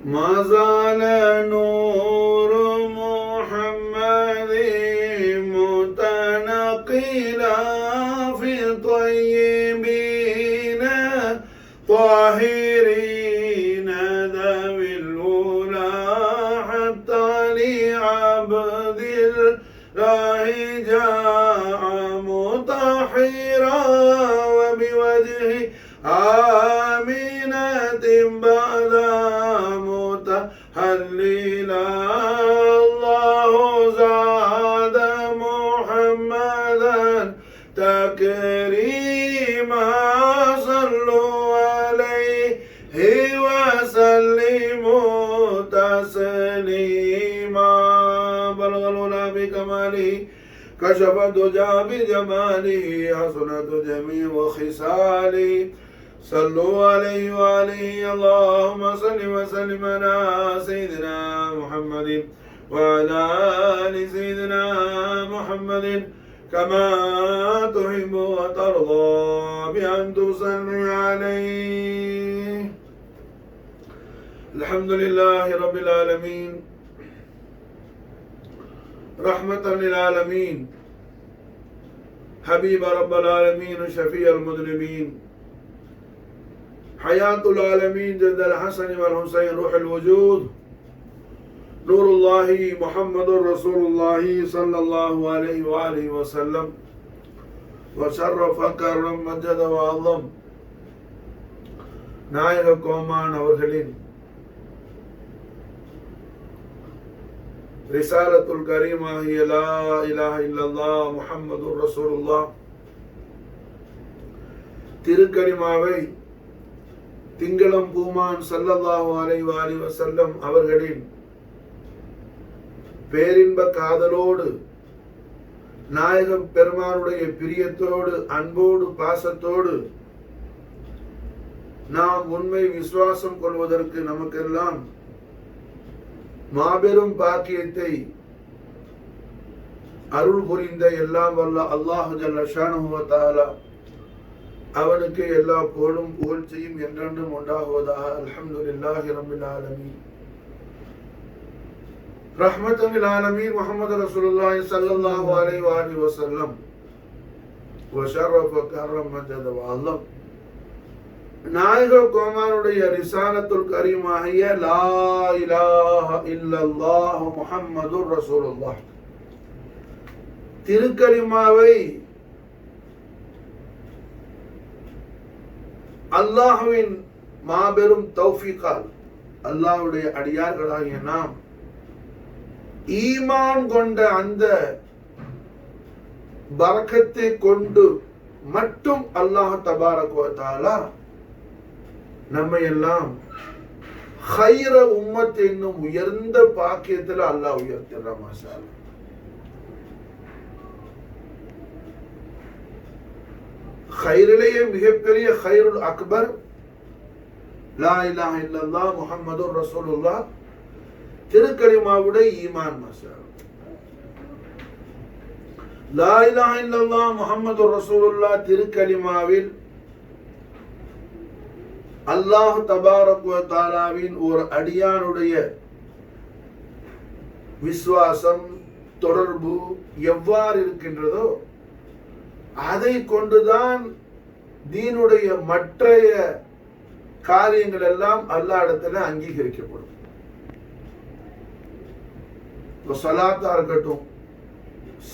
ما زال نور محمد متنقلا في طيبين طاهرين ذوي الأولى حتى لعبد الله جاء مطهرا وبوجهه آمنة بعد متهللا الله زاد محمدا تكريما صلوا عليه وسلموا تسليما بلغ العلا بكماله كشف الدجى بجماله حسنت جميع خصاله صلوا عليه وآله اللهم صل وسلم على سيدنا محمد وعلى آل سيدنا محمد كما تحب وترضى بأن تصلي عليه. الحمد لله رب العالمين رحمة للعالمين حبيب رب العالمين شفيع المذنبين حياة العالمين جد الحسن والحسين روح الوجود نور الله محمد رسول الله صلى الله عليه وآله وسلم وشرف كرم مجد وعظم நாயக கோமான் அவர்களின் ரிசாலத்துல் கரீமாகிய லா இலாஹ இல்லல்லாஹ் முஹம்மதுர் ரசூலுல்லாஹ் திருக்கலிமாவை திங்களம் பூமான் ஸல்லல்லாஹு அலைஹி வஸல்லம் அவர்களின் பேரின்ப காதலோடு நாயகம் பெருமானுடைய பிரியத்தோடு அன்போடு பாசத்தோடு நாம் உண்மை விசுவாசம் கொள்வதற்கு நமக்கெல்லாம் மாபெரும் பாக்கியத்தை அருள் புரிந்த எல்லாம் வல்ல அல்லாஹு ஜல்ல ஷானஹு வ தஆலா அவனுக்கு எல்லா புகழும் புகழ்ச்சியும் என்றென்றும் உண்டாகுவதாக. அல்ஹம்துலில்லாஹி ரப்பில் ஆலமீன் ரஹ்மத்துல் லில் ஆலமீன் முஹம்மது ரசூலுல்லாஹி ஸல்லல்லாஹு அலைஹி வஸல்லம் வ ஷரஃப கர்ரம் மஜத வ அலம் நாயக கோமானுடைய ரிசாலத்துல் கரீமாகிய லா இலாஹ இல்லல்லாஹ் முஹம்மதுர் ரசூலுல்லாஹ் திருக்கலிமாவை அல்லாஹ்வின் மாபெரும் தௌஃபீகால் அல்லாஹ்வுடைய அடியார்களாகிய நாம் ஈமான் கொண்ட அந்த பரக்கத்தை கொண்டு மட்டும் அல்லாஹ் தபாரக வ தஆலா நம்மை எல்லாம் ஹைர உம்மத் என்னும் உயர்ந்த பாக்கியத்தில் அல்லாஹ் உயர்த்திடுறான். மாஷா அல்லாஹ். ஹைரிலேயே மிகப்பெரிய ஹைருல் அக்பர் லா இலாஹ இல்லல்லாஹ் முஹம்மதுர் ரசூலுல்லாஹ் திருக்கலிமாவுடைய ஈமான். மாஷா அல்லாஹ். லா இலாஹ இல்லல்லாஹ் முஹம்மதுர் ரசூலுல்லாஹ் திருக்கலிமாவில் அல்லாஹ் தபாரக வ தஆலாவின் ஒரு அடியானுடைய விசுவாசம் தொடர்பு எவ்வாறு இருக்கின்றதோ அதை கொண்டுதான் தீனுடைய மற்றைய காரியங்கள் எல்லாம் அல்லாஹ் இடத்துல அங்கீகரிக்கப்படும். ஸலாத்தா இருக்கட்டும்,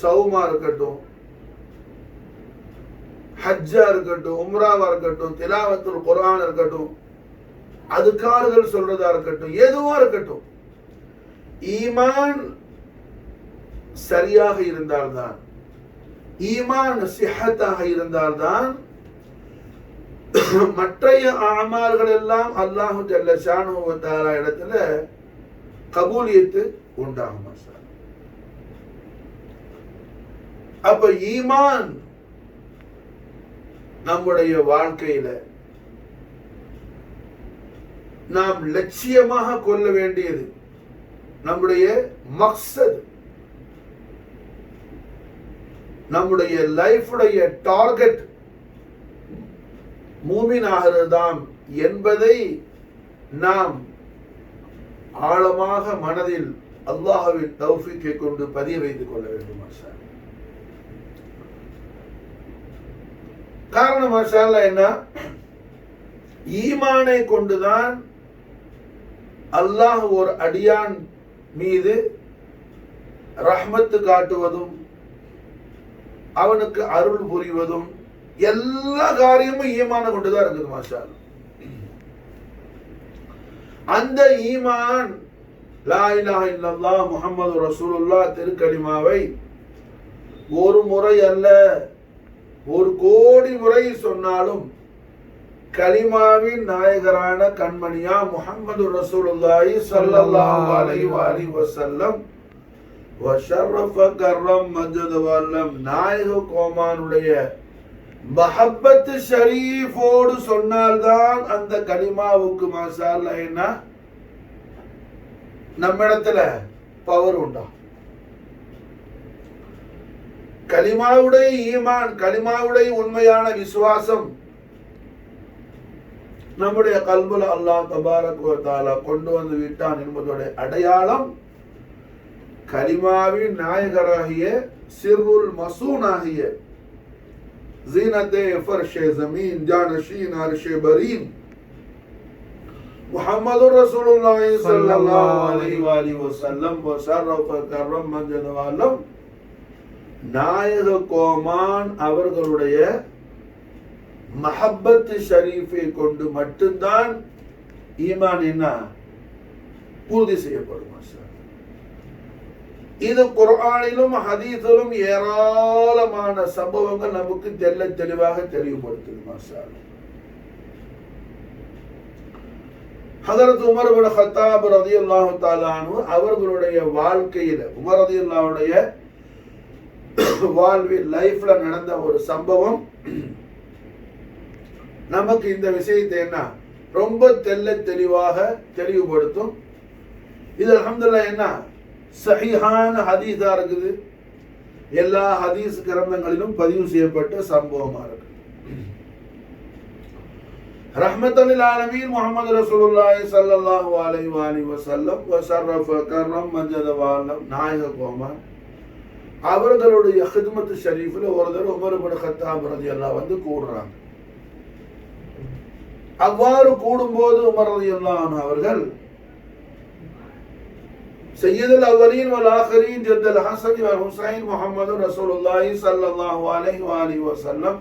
சௌமா இருக்கட்டும், ஹஜ்ஜா இருக்கட்டும், உம்ராவா இருக்கட்டும், திலாவத்துல் குர்ஆன் இருக்கட்டும், அதுக்கார்கள் சொல்றதா இருக்கட்டும், எதுவா இருக்கட்டும், ஈமான் சரியாக இருந்தால்தான், ஈமான் சிஹத்தாக இருந்தால்தான் மற்றைய அமால்கள் எல்லாம் அல்லாஹ் ஜல்ல ஷானஹு வ தஆலா இடத்துல கபூலியத்து உண்டாகும். அப்ப ஈமான் நம்முடைய வாழ்க்கையில நாம் லட்சியமாக கொள்ள வேண்டியது, நம்முடைய மக்சத், நம்முடைய லைஃபுடைய டார்கெட் மூமின் ஆகிறதாம் என்பதை நாம் ஆழமாக மனதில் அல்லாஹ்வின் தௌஃபீக்கை கொண்டு பதிய வைத்துக் கொள்ள வேண்டும். காரணம் மாஷா அல்லாஹ் என்ன, ஈமானை கொண்டுதான் அல்லாஹ் ஒரு அடியான் மீது ரஹ்மத்து காட்டுவதும் அவனுக்கு அருள் புரிவதும் எல்லா காரியமும் ஈமான கொண்டுதான் இருக்குது மாஷா அல்லாஹ். அந்த ஈமான் லா இலாஹ இல்லல்லாஹ் முஹம்மது ரசூலுல்லாஹ் திருக்கலிமாவை ஒரு முறை அல்ல, ஒரு கோடி முறை சொன்னாலும் கலிமாவின் நாயகரான கண்மணியா முஹம்மது ரசூலுல்லாஹி ஸல்லல்லாஹு அலைஹி வஸல்லம் வஷரஃப கர்ரம் மஜ்ஜத வல்லம் நாயக கோமானுடைய மஹப்பத் ஷரீஃபோடு சொன்னால்தான் அந்த கலிமாவுக்கு மாஷா அல்லாஹ் என்ன நம்மிடத்துல பவர் உண்டா. கலிமாவுடைய ஈமான், கலிமாவுடைய உண்மையான விசுவாசம் நம்முடைய கல்புல அல்லாஹ் தபாரக் வ தஆலா கொண்டு வந்து விட்டான் என்பதோட அடையாளம் கலிமாவின் நாயகராகிய சிர்ருல் மசூனாகிய ஜீனத்தே ஃபர்ஷே ஜமீன் ஜானஷீன் அர்ஷே பரீன் முஹம்மது ரசூலுல்லாஹி ஸல்லல்லாஹு அலைஹி வஸல்லம் வஷரஃப கர்ரம் மஜ்ஜத வல்லம் நாயக கோமான் அவர்களுடைய மஹப்பத் ஷரீஃபை கொண்டு மட்டும்தான் ஈமான் என்ன உறுதி செய்யப்படும். இது குர்ஆனிலும் ஹதீஸிலும் ஏராளமான சம்பவங்கள் நமக்கு தெளிவாக தெளிவுபடுத்துது மாஷா அல்லாஹ். ஹஜரத் உமர் இப்னு கத்தாப் ரலியல்லாஹு தஆலா அன்ஹு அவர்களுடைய வாழ்க்கையில, உமர் ரலியல்லாஹுடைய வாழ்வில் லைஃப்ல நடந்த ஒரு சம்பவம் நமக்கு இந்த விஷயத்தை என்ன ரொம்ப தெளிவாக தெளிவுபடுத்தும். இது அல்ஹம்துலில்லாஹ் என்ன சஹீஹான ஹதீஸா இருக்குது, எல்லா ஹதீஸ் கிரந்தங்களிலும் பதிவு செய்யப்பட்ட சம்பவமா இருக்கு. ரஹ்மத்தல் லில் ஆலமீன் முஹம்மது ரசூலுல்லாஹி ஸல்லல்லாஹு அலைஹி வஸல்லம் வஷரஃப கர்ரம் மஜ்ஜத வல்லம் நாயக கோமான் அவர்களுடைய ஹித்மத் ஷரீஃப்ல ஒரு தடவை உமர் இப்னு கத்தாப் ரலியல்லாஹு வந்து கூடுறாங்க. அவ்வாறு கூடும்போது உமர் ரலியல்லாஹு அன்ஹு அவர்கள் சையதுல் அவ்வலீன் வல் ஆகிரீன் ஜத்தல் ஹஸன் வல் ஹுசைன் முஹம்மது ரசூலுல்லாஹி ஸல்லல்லாஹு அலைஹி வஸல்லம்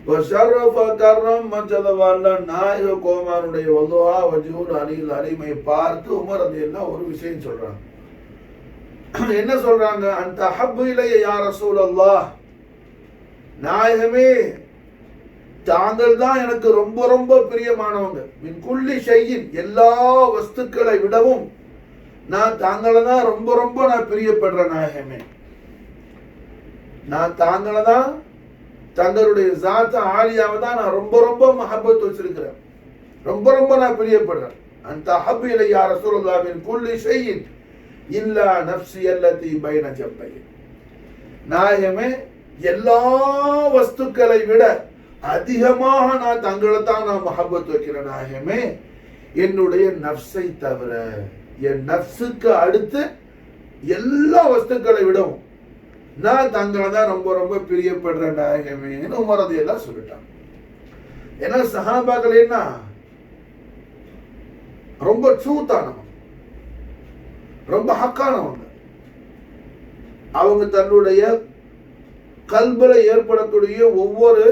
வஷரஃப கர்ரம் மஜ்ஜத வல்லம் நாயக கோமானுடைய வதுஹா வஜ்ஹுல் அலில் அலிமை பார்த்து உமர் ரலியல்லாஹு ஒரு விஷயம் சொல்றாங்க. என்ன சொல்றாங்க? அந்த ஹப்பு இலைய யா ரசூலல்லாஹ், நாயகமே தாங்கள் தான் எனக்கு ரொம்ப ரொம்ப பிரியமானவங்க. மின் குல்லி ஷையின், எல்லா வஸ்துக்களை விடவும் நான் தாங்களை தான் ரொம்ப ரொம்ப நான் பிரியப்படுற நாயகமே. நான் தாங்களை தான், தங்களுடைய ஜாத்த ஆலியாவை தான் நான் ரொம்ப ரொம்ப மஹப்பத் வச்சிருக்கிறேன், ரொம்ப ரொம்ப நான் பிரியப்படுறேன். அந்த ஹப்பு இலைய யா ரசூலல்லாஹ் மின் குல்லி ஷையின் இல்லா நஃப்ஸி அல்லதி பைன ஜம்பை, நாயகமே எல்லா வஸ்துக்களை விட அதிகமாக நான் தங்களை தான் நான் மஹப்பத் வைக்கிறேன் நாயகமே, என்னுடைய நஃப்ஸை தவிர, என் நஃப்ஸுக்கு அடுத்து எல்லா வஸ்துக்களை விடவும் நான் தங்களை தான் ரொம்ப ரொம்ப பிரியப்படுற நாயகமேன்னு உமர் ரலியல்லாஹு சொல்லிட்டாங்க. ஏன்னா சஹாபாக்கள் என்ன ரொம்ப ட்ரூத்தானவங்க, ரொம்ப ஹக்கானவங்க. அவங்க தன்னுடைய கல்புல ஏற்படக்கூடிய ஒவ்வொரு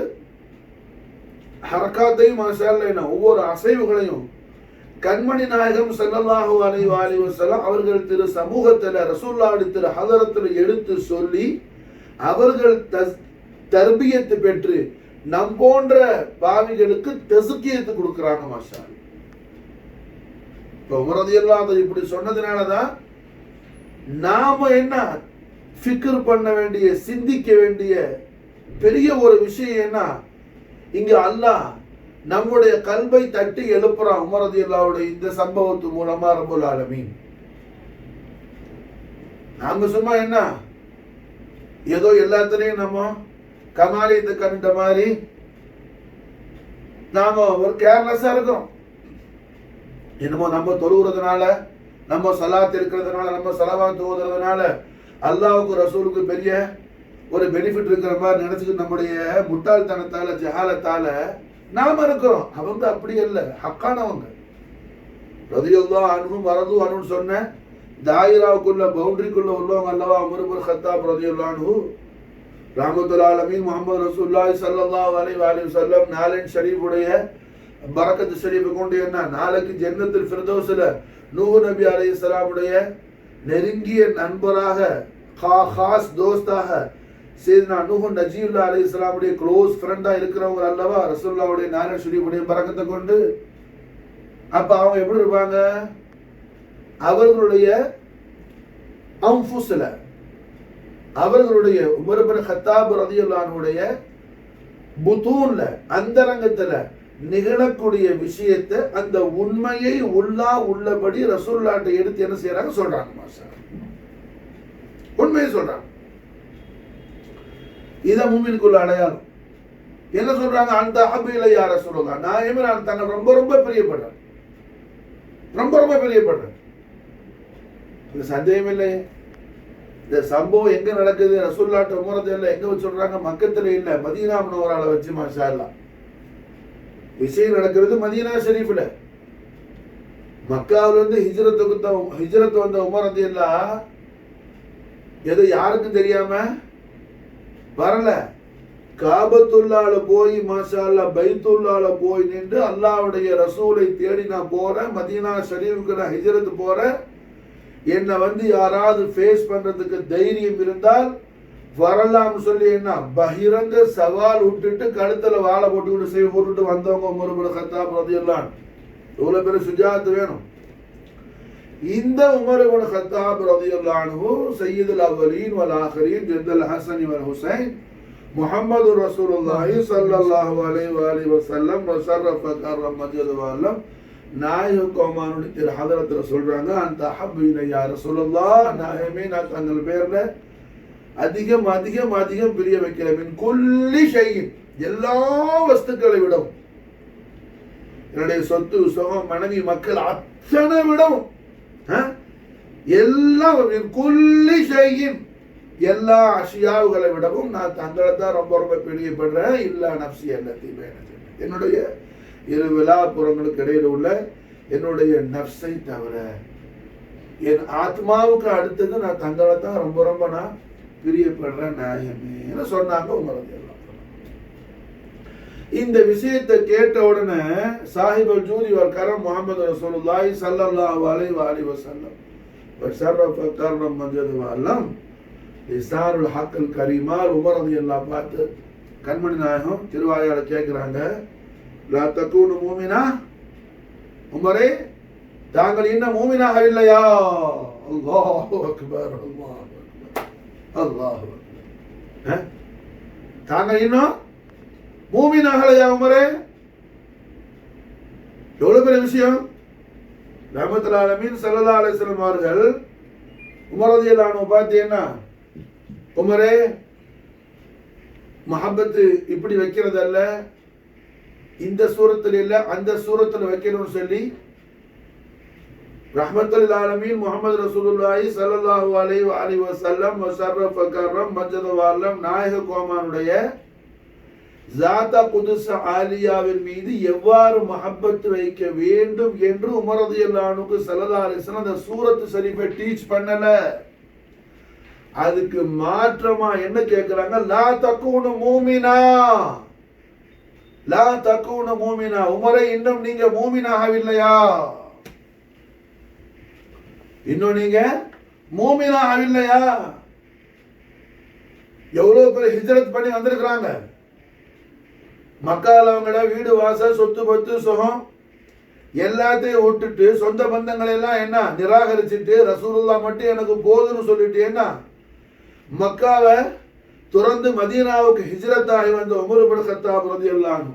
ஹரக்காத்தையும் மாஷா அல்லாஹ் ஒவ்வொரு அசைவுகளையும் கண்மணி நாயகம் ஸல்லல்லாஹு அலைஹி வஸல்லம் அவர்கள் திரு சமூகத்தில் ரசூலுல்லாஹி திரு ஹதரத்தில் எடுத்து சொல்லி அவர்கள் தர்பியத்து பெற்று நம் போன்ற பாவிகளுக்கு தஸ்கியத்து கொடுக்குறாங்க மாஷா அல்லாஹ். இப்போ உமர் ரலியல்லாஹு அன்ஹு இப்படி சொன்னதுனாலதான் நாம என்ன ஃபிக்ர் பண்ண வேண்டிய, சிந்திக்க வேண்டிய பெரிய ஒரு விஷயம் என்ன, இங்க அல்லாஹ் நம்முடைய கல்வை தட்டி எழுப்புறான் உமர் ரலியல்லாஹுடைய இந்த சம்பவத்து மூலமா ரப்பல் ஆலமீன். நாம சும்மா என்ன ஏதோ எல்லாத்துலயும் நம்ம கமாலியத்தை கண்ட மாதிரி நாம ஒரு கேர்லெஸ்ஸா இருக்கிறோம். என்னமோ நம்ம தொழுகிறதுனால நம்ம சலாத் இருக்கிறதுனால, நம்ம சலவாத் ஓதுறதுனால அல்லாஹ்வுக்கு ரசூலுக்கு பெரிய ஒரு பெனிஃபிட் இருக்கிற மாதிரி நினைச்சுட்டு நம்முடைய முட்டாள்தனத்தால ஜஹாலத்தால நாம இருக்கிறோம். அவங்க அப்படி அல்ல, ஹக்கானவங்க. ரலியல்லாஹு அன்ஹும் வரது அன்ஹு சொன்ன தாயிராவுக்குள்ள பவுண்டரிக்குள்ள உள்ளவங்க அல்லவா உமர் இப்னு கத்தாப் ரலியல்லாஹு அன்ஹு. ரஹ்மத்துல் ஆலமீன் முஹம்மது ரசூலுல்லாஹி ஸல்லல்லாஹு அலைஹி வஸல்லம் நாலன் ஷரீஃபுடைய பரக்கத் ஷரீஃப் கொண்டு என்ன நாளைக்கு ஜன்னத்துல் ஃபிர்தௌஸ்ல நூஹ் நபி அலைஹிஸ்ஸலாமுடைய நெருங்கிய நண்பராக खास दोस्ताக சையதுனா நூஹ் நஜீபுல்லாஹ் அலைஹிஸ்ஸலாமுடைய க்ளோஸ் ஃப்ரெண்டா இருக்கிறவங்க அல்லவா ரசூலுல்லாஹ்வுடைய நாலன் ஷரீஃபுடைய பரக்கத்தை கொண்டு. அப்ப அவங்க எப்படி இருப்பாங்க? அவர்களுடைய அன்ஃபுஸ்ல, அவர்களுடைய உமர் இப்னு கத்தாப் ரலியல்லாஹு அன்ஹுடைய புத்தூன்ல, அந்தரங்கத்துல நிகழக்கூடிய விஷயத்தை, அந்த உண்மையை உள்ளபடி ரசூலுல்லாஹ்ட்ட எடுத்து என்ன செய்யறாங்க? சொல்றாங்க. மாஷா உண்மையை சொல்றாங்க. இத மூமினுக்குள்ள அடையாளம். என்ன சொல்றாங்க? அந்த அஹ்பு யா ரசூலுல்லாஹ், நான் தன்னை ரொம்ப ரொம்ப பிரியப்படுறேன், ரொம்ப ரொம்ப பிரியப்படுறேன். இந்த சந்தேகம் இல்லை. இந்த சம்பவம் எங்க நடக்குது? ரசூலுல்லாஹ்ட்ட உமரதுல எங்க வச்சு சொல்றாங்க? மக்கத்துல இல்ல, மதீனா முனவரால வச்சு. மாஷா அல்லாஹ். விஷயம் நடக்கிறது மதீனா ஷரீஃப்ல. மக்காவில இருந்து ஹிஜ்ரத் வந்த உமர் ரலியல்லாஹு எது யாருக்கும் தெரியாம வரல. காபத்துல்லால போய் மாஷா அல்லாஹ் பைத்துல்லால போய் நின்று அல்லாஹ்வுடைய ரசூலை தேடி நான் போறேன், மதீனா ஷரீஃபுக்கு நான் ஹிஜ்ரத் போறேன், என்னை யாராவது ஃபேஸ் பண்றதுக்கு தைரியம் இருந்தால் வரலாம்னு சொல்லி என்ன பகிரங்க சவால் விட்டுட்டு கழுத்துல வாழை போட்டுக்கிட்டு செய்ய போட்டுட்டு வந்தவங்க உமர் இப்னு கத்தாப் ரலியல்லாஹு அன்ஹு. எவ்வளவு பெரிய சுஜாத் வேணும்! இந்த உமர் இப்னு கத்தாப் ரலியல்லாஹு அன்ஹு சய்யிதுல் அவ்வலீன் வல் ஆகிரீன் ஜத்தல் ஹஸன் வல் ஹுசைன் முஹம்மது ரசூலுல்லாஹி ஸல்லல்லாஹு அலைஹி வஸல்லம் வஸர்ரஃப கர்ரம் மஜ்து வல்லம் நாயக கோமானுடைய ஹதரத்துல சொல்றாங்க, அந்த அஹ்பு இலையா ரசூலுல்லாஹ், நாயகமே நான் தங்கள் பேர்ல அதிகம் அதிகம் அதிகம் பிரிய வைக்கிறேன். மின் குல்லி ஷைஇன், எல்லா வஸ்துக்களை விடவும், என்னுடைய சொத்து சுகம் மனைவி மக்கள் அத்தனை விடவும், எல்லாம் குல்லி ஷைஇன், எல்லா அஷியாவுகளை விடவும் நான் தங்களை தான் ரொம்ப ரொம்ப பிரியப்படுறேன். இல்லா நப்சி அல்லதி பேனது, என்னுடைய இரு விழாப்புறங்களுக்கு இடையில உள்ள என்னுடைய நப்சை தவிர என் ஆத்மாவுக்கு அடுத்தது நான் தங்களை தான் ரொம்ப ரொம்ப நான் பிரியப்படுறேன் நாயகமே சொன்னாங்க உமர் ரலியல்லாஹு அன்ஹு. இந்த விஷயத்தை கேட்ட உடனே சாஹிபுல் ஜூதி வல் கரம் முஹம்மது ரசூலுல்லாஹி ஸல்லல்லாஹு அலைஹி வஸல்லம் வஸர்ரஃப கர்ரம் மஜ்து வல்லம் லிசானுல் ஹக்கல் கரீமால் உமர் ரலியல்லாஹு பார்த்து கண்மணி நாயகம் திருவாயால கேட்கிறாங்க, லா தகூனு மூமினா, உமரே தாங்கள் இன்னும் மூமினாக இல்லையா? அல்லாஹு அக்பர், அல்லாஹு அக்பர், அல்லாஹு அக்பர். தாங்கள் இன்னும் மூமினாகலையா உமரே? எவ்வளவு பெரிய விஷயம்! ரஹ்மத்துல் ஆலமீன் ஸல்லல்லாஹு அலைஹி வஸல்லம் அவர்கள் உமர் ரலியல்லாஹு அன்ஹு பார்த்தீங்கன்னா, உமரே மஹப்பத்து இப்படி வைக்கிறது அல்ல, இந்த சூரத்தில் இல்ல அந்த சூரத்தில் வைக்கணும்னு சொல்லி ரஹ்மத்துல் ஆலமீன் முஹம்மது ரசூலுல்லாஹி ஸல்லல்லாஹு அலைஹி வஸல்லம் வஸர்ரஃப கர்ரம் மஜ்து வல்லம் நாயக கோமானுடைய ஜாதா குதுஸ் ஆலியாவின் மீது எவ்வாறு மஹப்பத் வைக்க வேண்டும் என்று உமர் ரலியல்லாஹு அன்ஹுக்கு ஸல்லல்லாஹு அலைஹி வஸல்லம் அந்த சூரத்து ஷரீஃபை டீச் பண்ணல. அதுக்கு மாற்றமா என்ன கேக்குறாங்க? லா தகூனு மூமினா, லா தகூனு மூமினா, உமரே இன்னும் நீங்க மூமினாகவில்லையா? இன்னும் நீங்க மூமினாகவில்லையா? எவ்வளவு பேர் ஹிஜ்ரத் பண்ணி வந்திருக்கிறாங்க. மக்கால அவங்கள வீடு வாசல் சொத்து பத்து சுகம் எல்லாத்தையும் விட்டுட்டு சொந்த பந்தங்களை எல்லாம் என்ன நிராகரிச்சுட்டு ரசூலுல்லாஹ் மட்டும் எனக்கு போதுன்னு சொல்லிட்டு என்ன மக்காவை துறந்து மதீனாவுக்கு ஹிஜ்ரத் ஆகி வந்த உமர் இப்னு கத்தாப் ரலியல்லாஹு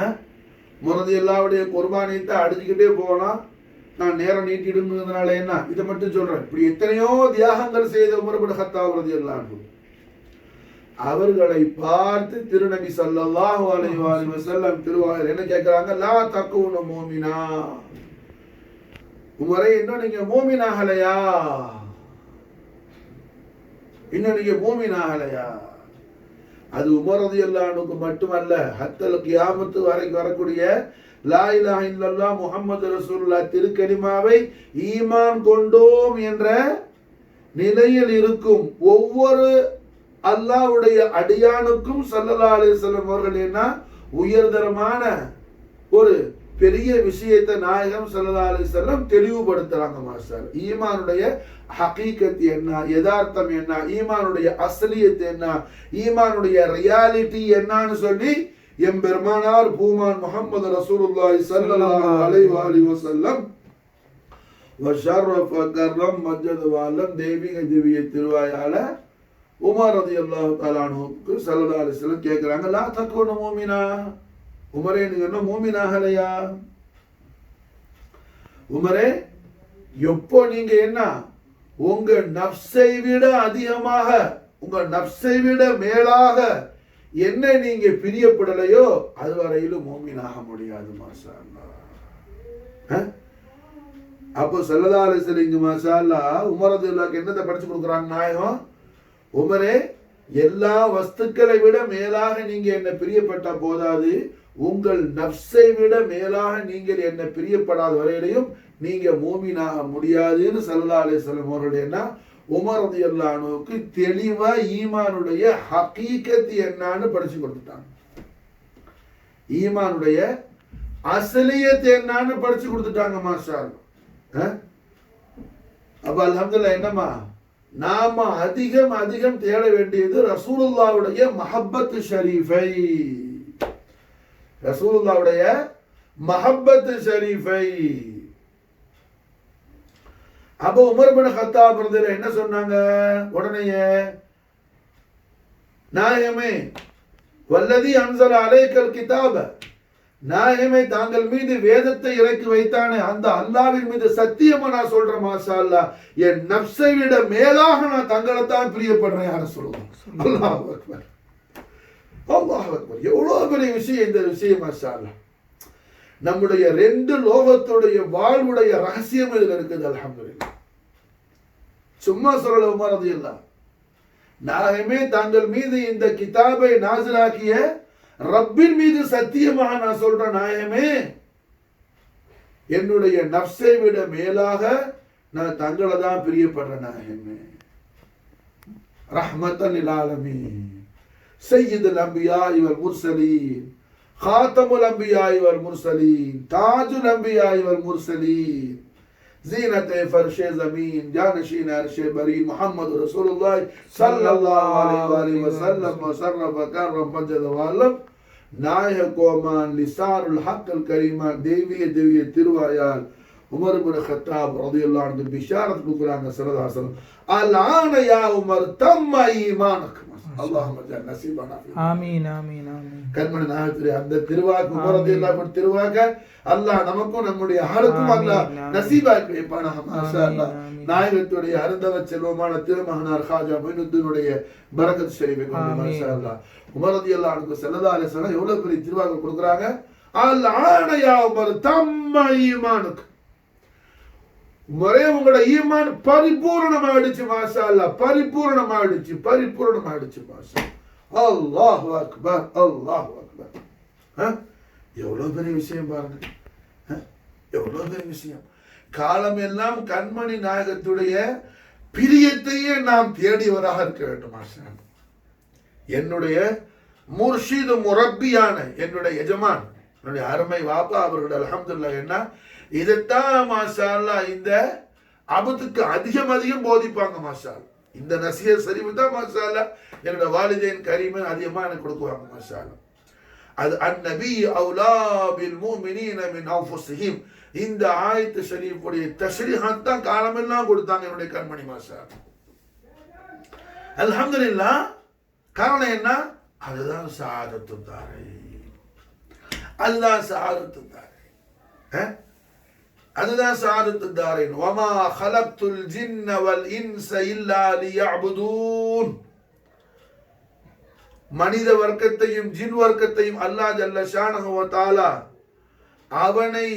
அன்ஹு ரலியல்லாஹுடைய குர்பானியத்தை அடிச்சுக்கிட்டே போனா நான் நேரம் நீட்டிடுங்கிறதுனால என்ன இதை மட்டும் சொல்றேன். இப்படி எத்தனையோ தியாகங்கள் செய்த உமர் இப்னு கத்தாப் ரலியல்லாஹு அன்ஹு அவர்களை பார்த்து திருநபி ஸல்லல்லாஹு அலைஹி வஸல்லம் திருவாயில் என்ன கேட்கிறாங்க? லா தகூனு மூமினா, உமரே இன்னும் நீங்க மூமின் ஆகலையா, இன்னும் நீங்க மூமின் ஆகலையா? அது உமர் ரலியல்லாஹு அன்ஹுக்கு மட்டுமல்ல, ஹத்தல் கியாமத்து வரைக்கும் வரக்கூடிய லா இலாஹ இல்லல்லாஹ் முஹம்மது ரசூலுல்லாஹ் திருக்கலிமாவை ஈமான் கொண்டோம் என்ற நிலையில் இருக்கும் ஒவ்வொரு அல்லாஹ்வுடைய அடியானுக்கும் ஸல்லல்லாஹு அலைஹி வஸல்லம் அவர்கள் என்ன உயர்தரமான ஒரு பெரிய விஷயத்தை நாயகம் ஸல்லல்லாஹு அலைஹி வஸல்லம் தெளிவுபடுத்துறாங்க. மாஸ்டர், ஈமானுடைய ஹகீகத் என்ன, யதார்த்தம் என்ன, ஈமானுடைய அஸ்லியத் என்ன, ஈமானுடைய ரியாலிட்டி என்னன்னு சொல்லி எம்பெருமானார் பூமான் முஹம்மது ரசூலுல்லாஹி ஸல்லல்லாஹு அலைஹி வஸல்லம் வஷரஃப கர்ரம் மஜ்ஜத வாலம் தெய்வீக திவ்ய திருவாயால உமர் ரலியல்லாஹு தஆலா அன்ஹுக்கு ஸல்லல்லாஹு அலைஹி வஸல்லம் கேக்குறாங்க, லா தகுனு மூமினா, உமரே நீங்க என்ன மூமின் ஆகலையா? உமரே எப்போ நீங்க என்ன உங்க நஃப்ஸை விட அதிகமாக, உங்க நஃப்ஸை விட மேலாக என்ன நீங்க பிரியப்படலையோ அதுவரையிலும் மூமினாக முடியாது. மாஷா அல்லாஹ். அப்போ ஸல்லல்லாஹு அலைஹி வஸல்லம் இங்க மாஷா அல்லாஹ் உமர் ரலியல்லாஹு என்னத்தை படிச்சு கொடுக்குறாங்க நாயகம், உமரே எல்லா வஸ்துக்களை விட மேலாக நீங்க என்ன பிரியப்பட்ட போதாது, உங்கள் நஃப்ஸை விட மேலாக நீங்கள் என்ன பிரியப்படாத வரையிலையும் நீங்க மூமினாக முடியாதுன்னு ஸல்லல்லாஹு அலைஹி வஸல்லம் அவர்கள் என்ன உமர் ரலியல்லாஹு அன்ஹுக்கு தெளிவா ஈமானுடைய ஹகீகத் என்னன்னு படிச்சு கொடுத்துட்டாங்க. ஈமானுடைய அஸ்லியத் என்னன்னு படிச்சு கொடுத்துட்டாங்க. மாஷா அல்லாஹ். அப்ப அல்ஹம்துலில்லாஹ் என்னமா நாம அதிகம் அதிகம் தேட வேண்டியது ரசூலுல்லாஹ்வுடைய மஹப்பத் ஷரீஃபை, ரசூலுல்லாஹ்வுடைய மஹப்பத் ஷரீஃபை. அப்போ உமர் பின் கத்தாப் ரலியல்லாஹு என்ன சொன்னாங்க உடனேயே, நாயகமே வல்லதி அன்ஸல அலைக்கல் கிதாப, நாயகமே தாங்கள் மீது வேதத்தை இறக்கி வைத்தானே அந்த அல்லாஹ்வின் மீது சத்தியமா நான் சொல்றேன் மாஷா அல்லாஹ், என் நஃப்ஸை விட மேலாக நான் தங்களை தான் பிரியப்படுறேன் யார சொல்லுவோம். அல்லாஹ் அக்பர், அல்லாஹ் அக்பர். எவ்வளவு பெரிய விஷயம் இந்த விஷயம் மாஷா அல்லாஹ். நம்முடைய ரெண்டு லோகத்துடைய வாழ்வுடைய ரகசியம் இதுல இருக்குது. அல்ஹம்துலில்லாஹ். சும்மா சொல்லல உமர் ரலியல்லாஹு, நாயகமே தாங்கள் மீது இந்த கிதாபை நாசிலாக்கிய ரப்பின் மீது சத்தியமாக நான் சொல்றேன் நாயகமே, என்னுடைய நஃப்ஸை விட மேலாக நான் தங்களை தான் பிரியப்படுறேன் நாயகமே. ரஹ்மத்தன் லில் ஆலமீன், சய்யிதுல் அன்பியாஇ வல் முர்சலீன், காத்தமுல் அன்பியாஇ வல் முர்சலீன், தாஜுல் அன்பியாஇ வல் முர்சலீன், زینت فرش زمین جانشین عرش برین محمد رسول اللہ صلی اللہ علیہ وسلم وشرف کرم مجد والم நாயக கோமான் லிசானுல் ஹக்கல் கரீமா தேவிய தேவிய திருவாயால் உமர் இப்னு கத்தாப் ரலியல்லாஹு அன்ஹு பிஷாரத் கொடுக்குறாங்க. ஸல்லல்லாஹு அலைஹி வஸல்லம் அல்ஆன யா உமர் தம்ம ஈமானக், அல்லாஹும்ம ஜஅல் நஸீபனா ஆமீன் ஆமீன் ஆமீன். கண்மணி நாயகத்துடைய அந்த திருவாக்கு உமர் ரலியல்லாஹு அன்ஹு திருவாக்க அல்லாஹ் நமக்கும் நம்முடைய ஆளுக்கும் அல்லாஹ் நஸீபாக்கி வைப்பானாக. மாஷா அல்லாஹ். நாயகத்துடைய அருந்தவ செல்வமான திருமகனார் காஜா மொய்னுத்தீனுடைய பரக்கத் ஷரீஃபை கொண்டு மாஷா அல்லாஹ் உமர் ரலியல்லாஹு அன்ஹு ஸல்லல்லாஹு அலைஹி வஸல்லம் எவ்வளவு பெரிய திருவாக்கு கொடுக்குறாங்க. அல்ஆன யா உமர் தம்ம ஈமானக், உமரே உங்களோட ஈமான் பரிபூர்ணமாயிடுச்சு மாஷா அல்லாஹ், பரிபூர்ணமாயிடுச்சு பரிபூர்ணமாயிடுச்சு மாஷா. அல்லாஹு அக்பர் அல்லாஹு அக்பர். எவ்வளவு பெரிய விஷயம் பாருங்க, எவ்வளவு பெரிய விஷயம். காலம் எல்லாம் கண்மணி நாயகத்துடைய பிரியத்தையே நாம் தேடியவராக இருக்க வேண்டும் மாஷா. என்னுடைய முர்ஷிது முரப்பியான என்னுடைய எஜமான் என்னுடைய அருமை வாப்பா அவர்கள் அல்ஹம்துலில்லாஹ் என்ன இதைத்தான் மாஷா அல்லாஹ் இந்த அபத்துக்கு அதிகம் அதிகம் போதிப்பாங்க மாஷா. இந்த நசிஹத் ஷரீஃப் தான் மாஷா அல்லாஹ் என்னோட வாலிதைன் கரீமன் அதிகமாக எனக்கு கொடுக்குவாங்க மாஷா அல்லாஹ். அது அந்நபி அவுலா பில் முஃமினீன மின் அன்ஃபுஸிஹிம், இந்த ஆயத்து ஷரீஃபுடைய தஷ்ரீஹத் தான் காலமெல்லாம் கொடுத்தாங்க என்னுடைய கண்மணி மாஷா. அல்ஹம்துலில்லாஹ். காரணம் என்ன? அதுதான் சஆதத்து தாரை, அதுதான் சஆதத்து தாரை, அதுதான் சஆதத்து தாரை. வமா خلقத்துல் ஜின்ன வல் இன்ஸ இல்லா லியஅபுதூன், மனித வர்க்கத்தையும் ஜின் வர்க்கத்தையும் அல்லாஹ் ஜல்ல ஷானஹு வ தஆலா அவனை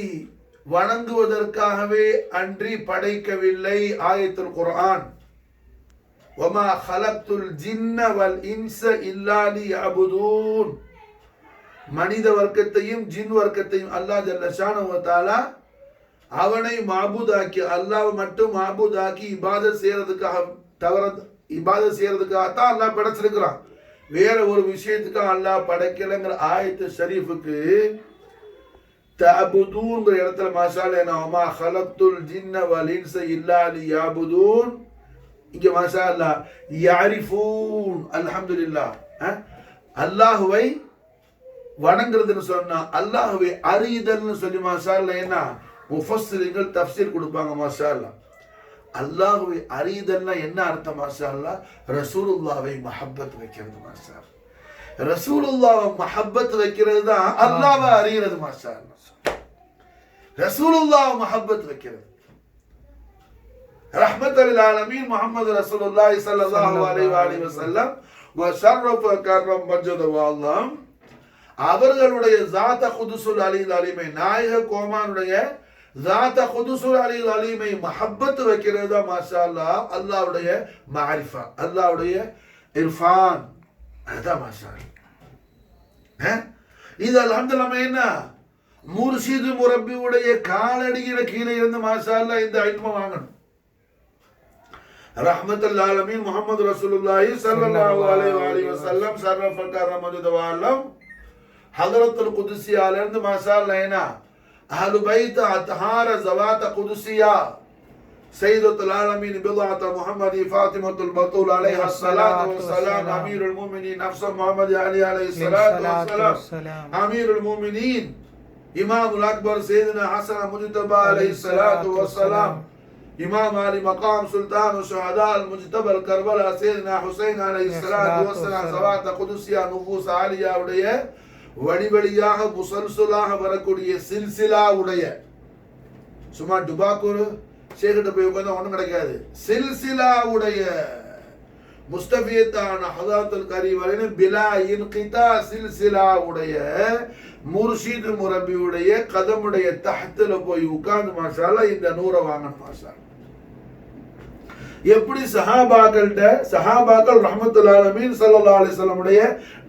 வணங்குவதற்காகவே அன்றி படைக்கவில்லை. ஆயத்துல் குர்ஆன், வமா ஹலக்துல் ஜின்ன வல் இன்ஸ இல்லா லியஅபுதூன். மனித வர்க்கத்தையும் ஜின் வர்க்கத்தையும் அல்லாஹ் ஜல்ல ஷானஹு வ தஆலா அவனை மாபூதாக்கி, அல்லாஹ் மட்டும் மாபூதாக்கி இபாதத் செய்யறதுக்காகத்தான் அல்லாஹ் படைச்சிருக்கிறான். வேற ஒரு விஷயத்துக்கு அல்லாஹ் படைக்கலைங்கிற ஆயத்து ஷரீஃபுக்கு தஅபுதூன்ங்கிற இடத்துல மாஷாஅல்லாஹ் வமா ஹலக்துல் ஜின்ன வல் இன்ஸ இல்லா லியஅபுதூன். இங்க மாஷாஅல்லாஹ் யஅரிஃபூன். அல்ஹம்துலில்லாஹ். அல்லாஹ்வை வணங்குறதுன்னு சொன்னா அல்லாஹ்வை அறிதல்னு சொல்லி மாஷாஅல்லாஹ் என்ன முஃபஸ்ஸிரீன்கள் தஃப்சீர் கொடுப்பாங்க. மாஷாஅல்லாஹ் அல்லாஹ்வை அறிதல்னா என்ன அர்த்தம்? மாஷாஅல்லாஹ் ரசூலுல்லாஹ்வை மஹப்பத் வைக்கிறது. மாஷாஅல்லாஹ் ரசூலுல்லாஹ்வை மஹப்பத் வைக்கிறது தான் அல்லாஹ்வை அறிகிறது. மாஷாஅல்லாஹ் ரசூலுல்லாஹ்வை மஹப்பத் வைக்கிறது. ரஹ்மத்துல் ஆலமீன் முஹம்மது ரசூலுல்லாஹி ஸல்லல்லாஹு அலைஹி வஸல்லம் வ ஷர்ரஃப கர்ரம் மஜ்ஜத வஅல்லாம். அவர்களுடைய ஸாத குதுசுல் அலில் அலீமை, நாயக கோமானுடைய ஸாத குதுசுல் அலில் அலீமை மஹப்பத் வைக்கிறதா மாஷாஅல்லாஹ் அல்லாஹ்வுடைய மஅரிஃபா, அல்லாஹ்வுடைய இர்ஃபான். அதான் மாஷாஅல்லாஹ். இது அல்ஹம்துலில்லாஹ் என்ன முர்ஷிது முரப்பியுடைய காலடியில கீழே இருந்து மாஷாஅல்லாஹ் இந்த இல்ம வாங்கணும். ரஹ்மத்துல் ஆலமீன் முஹம்மது ரசூலுல்லாஹி ஸல்லல்லாஹு அலைஹி வஸல்லம் ஷர்ரஃப கர்ரம் மஜ்ஜத வஅல்லாம் ஹதரத்துல் குதுசியால இருந்து மாஷாஅல்லாஹ் என்ன அஹ்லு பைத் அத்ஹார ஸவாத் குதுசியா சையதுல் ஆலமீன் பிதாஅத் முஹம்மதி ஃபாத்திமத்துல் பத்தூல் அலைஹா ஸலாத்து வஸ்ஸலாம் அமீருல் முஃமினீன் நஃப்ஸு முஹம்மதி அலி அலைஹி ஸலாத்து வஸ்ஸலாம் அமீருல் முஃமினீன் இமாமுல் அக்பர் சையதுனா ஹஸன் முஜ்தபா அலைஹி ஸலாத்து வஸ்ஸலாம் இமாம் அலி மகாம் சுல்தான் ஷுஹதா அல் முஜ்தபா கர்பலா சையதுனா ஹுசைன் அலைஹி ஸலாத்து வஸ்ஸலாம் ஸவாத் குதுசியா நுஃபூஸ் ஆலியா உடைய வழிவழியாக முசல்சலாக வரக்கூடிய சில்சிலா உடைய, சும்மா டுபாக்கூர் ஷேகிட்ட போய் உட்கார்ந்தா ஒன்றும் கிடைக்காது, சில்சிலா உடைய முஸ்தபியத்தான ஹதரத்துல் கரீம் பிலா இன்கிதா சில்சிலா உடைய முர்ஷித் முரபியுடைய கதமுடைய தஹத்துல போய் உட்கார்ந்து மாஷாஅல்லாஹ் இந்த நூரை வாங்கணும். மாஷாஅல்லாஹ் எப்படி சஹாபாக்கள் ரஹ்மத்துல் ஆலமீன் ஸல்லல்லாஹு அலைஹி வஸல்லம் உடைய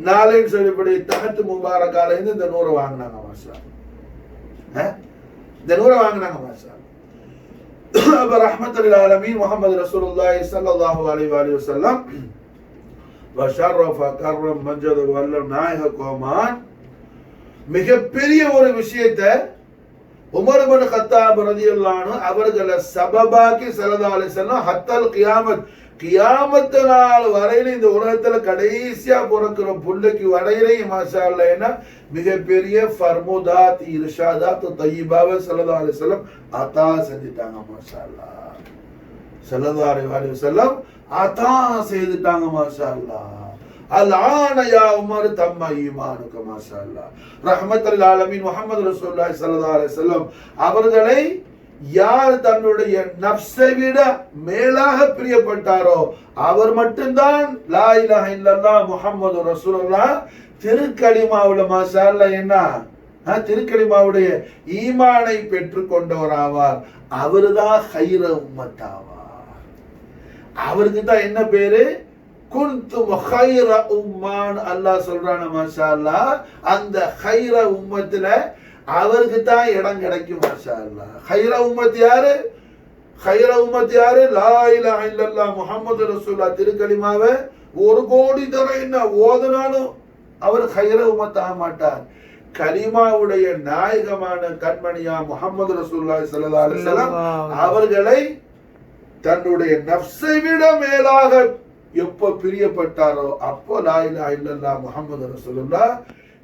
நாலேஜ் சொல்லிபடி தஹத் முபாரக்கால இருந்து இந்த நூரை வாங்குனாங்க. மாஷாஅல்லாஹ் இந்த நூரை வாங்குனாங்க. மாஷாஅல்லாஹ் அப்ப ரஹ்மத்துல் ஆலமீன் முஹம்மது ரசூலுல்லாஹி ஸல்லல்லாஹு அலைஹி வஸல்லம் வ ஷர்ரஃப கர்ரம் மஜ்ஜத வஅல்லம் நாயக கோமான் மிகப்பெரிய ஒரு விஷயத்தை உமர் இப்னு கத்தாப் ரலியல்லாஹு அன்ஹு அவர்களை சபபாக்கி ஸல்லல்லாஹு அலைஹி வஸல்லம் ஹத்தல் கியாமத் நாள் வரையில இந்த உலகத்துல கடைசியா பிறக்கிற புள்ளைக்கு வரையிலையும் மாஷாஅல்லாஹ் என்ன மிகப்பெரிய ஃபர்முதாத் இர்ஷாதாத் தய்யிபாவை ஸல்லல்லாஹு அலைஹி வஸல்லம் அத்தா செஞ்சிட்டாங்க. மாஷாஅல்லாஹ் ஸல்லல்லாஹு அலைஹி வஸல்லம் அத்தா செய்துட்டாங்க. மாஷாஅல்லாஹ் அல்ஆன யா உமர் தம்ம ஈமானுக. மாஷாஅல்லாஹ் ரஹ்மத்துல் ஆலமீன் முஹம்மது ரசூலுல்லாஹி ஸல்லல்லாஹு அலைஹி வஸல்லம் அவர்களை யார் தன்னுடைய நஃப்ஸை விட மேலாக பிரியப்பட்டாரோ அவர் மட்டும்தான் லா இலாஹ இல்லல்லாஹ் முஹம்மது ரசூலுல்லாஹ் திருக்கலிமாவுல மாஷாஅல்லாஹ் என்ன திருக்கலிமாவுடைய ஈமானை பெற்றுக்கொண்டவர் ஆவார். அவர்தான் ஹைர உம்மத் ஆவார். அவருக்கு தான் என்ன பேரு? குன்தும் ஹைர உம்மான் அல்லாஹ் சொல்றான. மாஷாஅல்லாஹ் அந்த ஹைர உம்மத்துல அவருக்கு தான் இடம் கிடைக்கும். மாஷாஅல்லாஹ் ஹைர உம்மத் யாரு? ஹைர உம்மத் யாரு? லா இலாஹ இல்லல்லாஹ் முஹம்மது ரசூலுல்லாஹ் திருக்கலிமாவை 1 கோடி தடவை என்ன ஓதுனாலும் அவர் ஹைர உம்மத் ஆக மாட்டார். கலிமாவுடைய நாயகமான கண்மணியா முஹம்மது ரசூலுல்லாஹி ஸல்லல்லாஹு அலைஹி வஸல்லம் அவர்களை தன்னுடைய நஃப்ஸை விட மேலாக எப்போ பிரியப்பட்டாரோ அப்போ லா இலாஹ இல்லல்லாஹ் முஹம்மது ரசூலுல்லாஹ்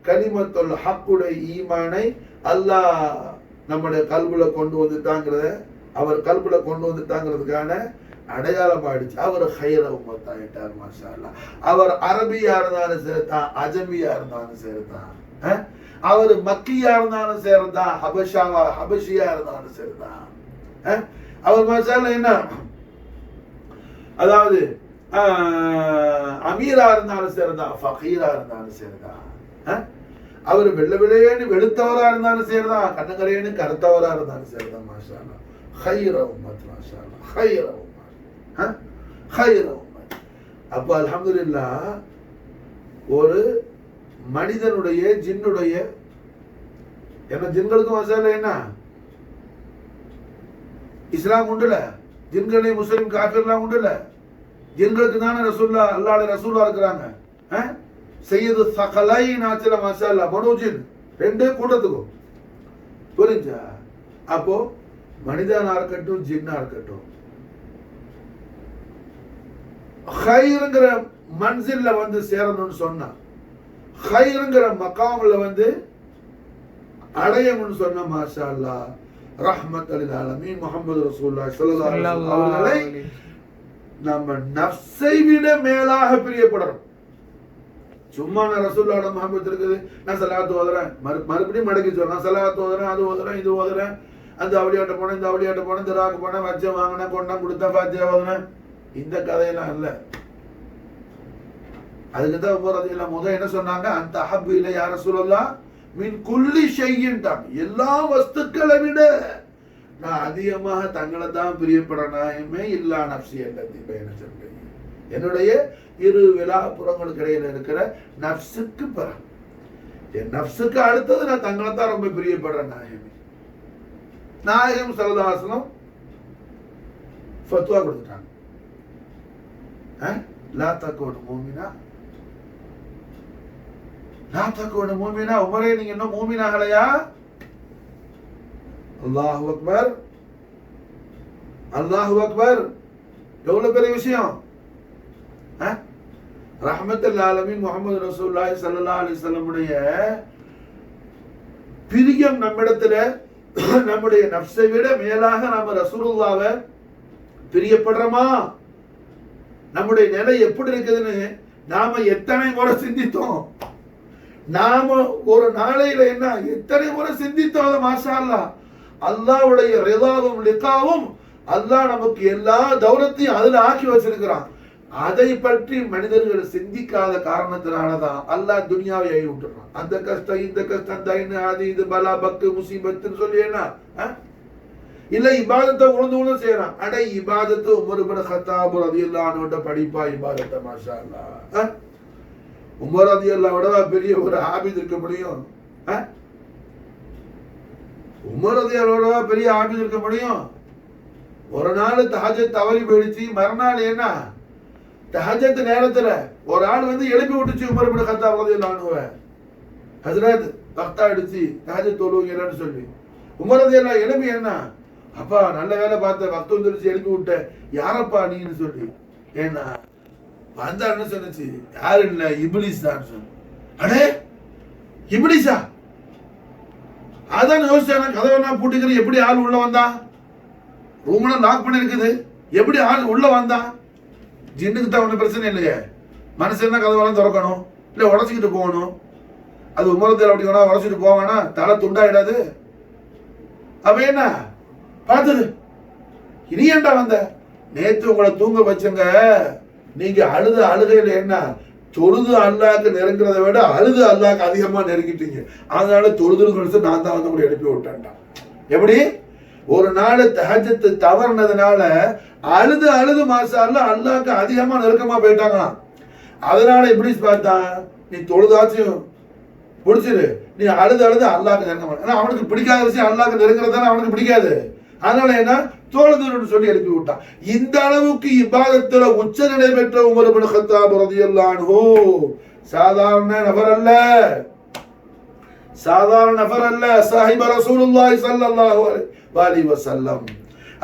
கலிமத்துல் ஹக்குடைய ஈமானை அல்லாஹ் நம்முடைய கல்புல கொண்டு வந்துட்டாங்கிறத அவர் கல்புல கொண்டு வந்துட்டாங்கிறதுக்கான அடையாளம் ஆயிடுச்சு. அவர் ஹைர உம்மத் ஆயிட்டார். மாஷாஅல்லாஹ் அவர் அரபியா இருந்தாலும் சரிதான், அஜமியா இருந்தாலும் சரிதான், அவர் மக்கியா இருந்தாலும் சரிதான், ஹபஷியா இருந்தாலும் சரிதான், அவர் மாஷாஅல்லாஹ் என்ன அதாவது அமீரா இருந்தாலும் சரிதான், ஃபகீரா இருந்தாலும் சரிதான், அவர் வெள்ள விளையேன்னு வெளுத்தவரா இருந்தாலும் சரிதான், கண்ணங்கரையேன்னு கருத்தவரா இருந்தாலும் சரிதான். மாஷா அல்லாஹ். ஹைர உம்மத். மாஷா அல்லாஹ். ஹைர உம்மத். ஹைர உம்மத். அப்போ அல்ஹம்துலில்லாஹ் ஒரு மனிதனுடைய ஜின்னுடைய என்ன ஜின்களுக்கும் மசாலா என்ன இஸ்லாம் உண்டுல, ஜின்களை முஸ்லிம் காஃபிர்லாம் உண்டுல, ஜின்களுக்கு தானே ரசூல்லா அல்லாஹ்வுடைய ரசூலா இருக்கிறாங்க. சையது ஸகலைன் ஆச்சல மசாலா மனோஜின் ரெண்டு கூட்டத்துக்கும் புரிஞ்சா. அப்போ மனிதனா இருக்கட்டும் ஜின்னா இருக்கட்டும், ஹைருங்கிற மன்சில்ல வந்து சேரணும்னு சொன்னா, ஹைருங்கிற மகாம்ல வந்து அடையணும்னு சொன்ன மாஷா அல்லாஹ் ரஹ்மத்துல் லில் ஆலமீன் முஹம்மது ரசூலுல்லாஹி ஸல்லல்லாஹு அலைஹி வஸல்லம் அவர்களை நம்ம நஃப்ஸை விட மேலாக பிரியப்படணும். சும்மா நான் ரசூலுல்லாஹி முஹம்மது இருக்குது, நான் ஸலாத் ஓதுறேன், மறுபடியும் மடக்கி சொல்றேன், நான் ஸலாத் ஓதுறேன், அது ஓதுறேன், இது ஓதுறேன், அந்த அவளியாட்ட போனேன், இந்த அவளியாட்ட போனேன், இந்த ராக்கு போனேன், வச்ச வாங்கினேன், கொண்டேன், கொடுத்தேன், ஃபாத்தியா ஓதுனேன், இந்த கதையெல்லாம் இல்லை. அதுக்கு தான் உமர் ரலியல்லாஹு முதல் என்ன சொன்னாங்க, அந்த அஹப்பு இலை யா ரசூலல்லாஹ் மின் குல்லி ஷையின்டாம், எல்லா வஸ்துக்களை விட நான் அதிகமாக தங்களை தான் பிரியப்படனாயுமே இல்லா நப்சி அல்லதி பைன ஜம்பை, என்னுடைய இரு விலாப்புறங்களுக்கு இடையில இருக்கிற நப்சுக்கு பிறகு என் நப்சுக்கு அடுத்தது நான் தங்களை தான் ரொம்ப பிரியப்படுற நாயமே. நாயகம் ஸல்லல்லாஹு அலைஹி வஸல்லம் ஃபத்வா கொடுத்துட்டாங்க, லா தகூனு மூமினா, லா தகூனு மூமினா. உமரே நீங்க இன்னும் மூமின் ஆகலையா? அல்லாஹு அக்பர், அல்லாஹு அக்பர். எவ்வளவு பெரிய விஷயம். ரஹ்மத்துல் ஆலமீன் முஹம்மது ரசூலுல்லாஹி ஸல்லல்லாஹு அலைஹி வஸல்லம் உடைய பிரியம் நம்மிடத்துல நம்முடைய நஃப்ஸை விட மேலாக நாம ரசூலுல்லாஹ்வை பிரியப்படுறோமா? நம்முடைய நிலை எப்படி இருக்குதுன்னு நாம எத்தனை முறை சிந்தித்தோம்? நாம ஒரு நாளையில என்ன எத்தனை முறை சிந்தித்தோம்? அதை மாஷா அல்லாஹ் அல்லாஹ்வுடைய ரிதாவும் லிகாவும் அல்லாஹ் நமக்கு எல்லா தௌலத்தையும் அதுல ஆக்கி வச்சிருக்கிறான். அதை பற்றி மனிதர்கள் சிந்திக்காத காரணத்தினாலதான் அல்லாஹ் துனியாவை ஆகி விட்டுறான். அந்த கஷ்டம் இந்த கஷ்டம் தைன்னு அது இது பலா பக்கு முசீபத்துன்னு சொல்லி என்ன இல்ல இபாதத்தை உணர்ந்து செய்யறான். அட இபாதத்து உமர் இப்னு கத்தாப் ரலியல்லாஹு அன்ஹு படிப்பா இபாதத்தை மாஷா அல்லாஹ். உமர் ரலியல்லாஹு அன்ஹு பெரிய ஒரு ஆபித் இருக்க முடியும்? உமர் ரலியல்லாஹு அன்ஹு பெரிய ஆபித் இருக்க முடியும்? ஒரு நாள் தஹஜ்ஜத் தவறி போயிடுச்சு, மறுநாள் என்ன தஹஜ்ஜத் நேரத்துல ஒரு ஆள் வந்து எழுப்பி விட்டுச்சு உமர் இப்னு கத்தாப் ரலியல்லாஹு அன்ஹு, ஹஜ்ரத் வக்த் ஆயிடுச்சு தஹஜ்ஜத் தொழுவீங்கன்னு சொல்லி. உமர் ரலியல்லாஹு எழுப்பி என்ன அப்பா நல்ல வேலை பார்த்த, வக்த் வந்துருச்சு எழுப்பி விட்ட, யாரப்பா நீன்னு சொல்லி. ஏன்னா வந்தான்னு சொன்னுச்சு, யாரு இல்ல இப்லீஸ் தான் சொன்ன. அடே இப்லீஸா? அதான் யோசிச்சானா, கதவெல்லாம் பூட்டிக்கிற எப்படி ஆள் உள்ள வந்தா? ரூம்லாம் லாக் பண்ணி இருக்குது, எப்படி ஆள் உள்ள வந்தா? ஜின்னுக்கு தான் ஒன்றும் பிரச்சனை இல்லையே, மனுஷன் தான் கதவெல்லாம் திறக்கணும், இல்லை உடச்சிக்கிட்டு போகணும். அது உமரத்தில் அப்படி வேணா உடச்சிட்டு போவானா, தலை துண்டாயிடாது. அப்ப என்ன பார்த்தது? இனி ஏன்டா வந்த? நேற்று உங்களை தூங்க வச்சுங்க, நீங்க அழுத அழுகையில என்ன தொழுது அல்லாஹ்க்கு நெருங்கிறத விட அழுது அல்லாஹ்க்கு அதிகமா நெருங்கிட்டீங்க. அதனால தொழுதுன்னு நான் தான் வந்து உங்களை எழுப்பி விட்டேன்டா. எப்படி ஒரு நாள் தஹஜ்ஜத் தவறுனதுனால அழுது அழுது மாஷா அல்லாஹ் அல்லாஹ்க்கு அதிகமா நெருக்கமா போயிட்டாங்களாம். அதனால இப்லீஸ் பார்த்தான், நீ தொழுதாச்சும் பிடிச்சிரு, நீ அழுது அழுது அல்லாஹ்க்கு நெருங்க மாட்டான். அவனுக்கு பிடிக்காத விஷயம் அல்லாஹ்க்கு நெருங்கிறது தானே அவனுக்கு பிடிக்காது. அதனால என்ன தோழுதுன்னு சொல்லி எழுப்பி விட்டான். இந்த அளவுக்கு இபாதத்துல உச்ச நிலை பெற்ற உமர் இப்னு கத்தாப் ரலியல்லாஹு அன்ஹு சாதாரண நபர் அல்ல, சாதாரண நபர் அல்ல. சாஹிப ரசூலுல்லாஹி ஸல்லல்லாஹு அலைஹி வஸல்லம்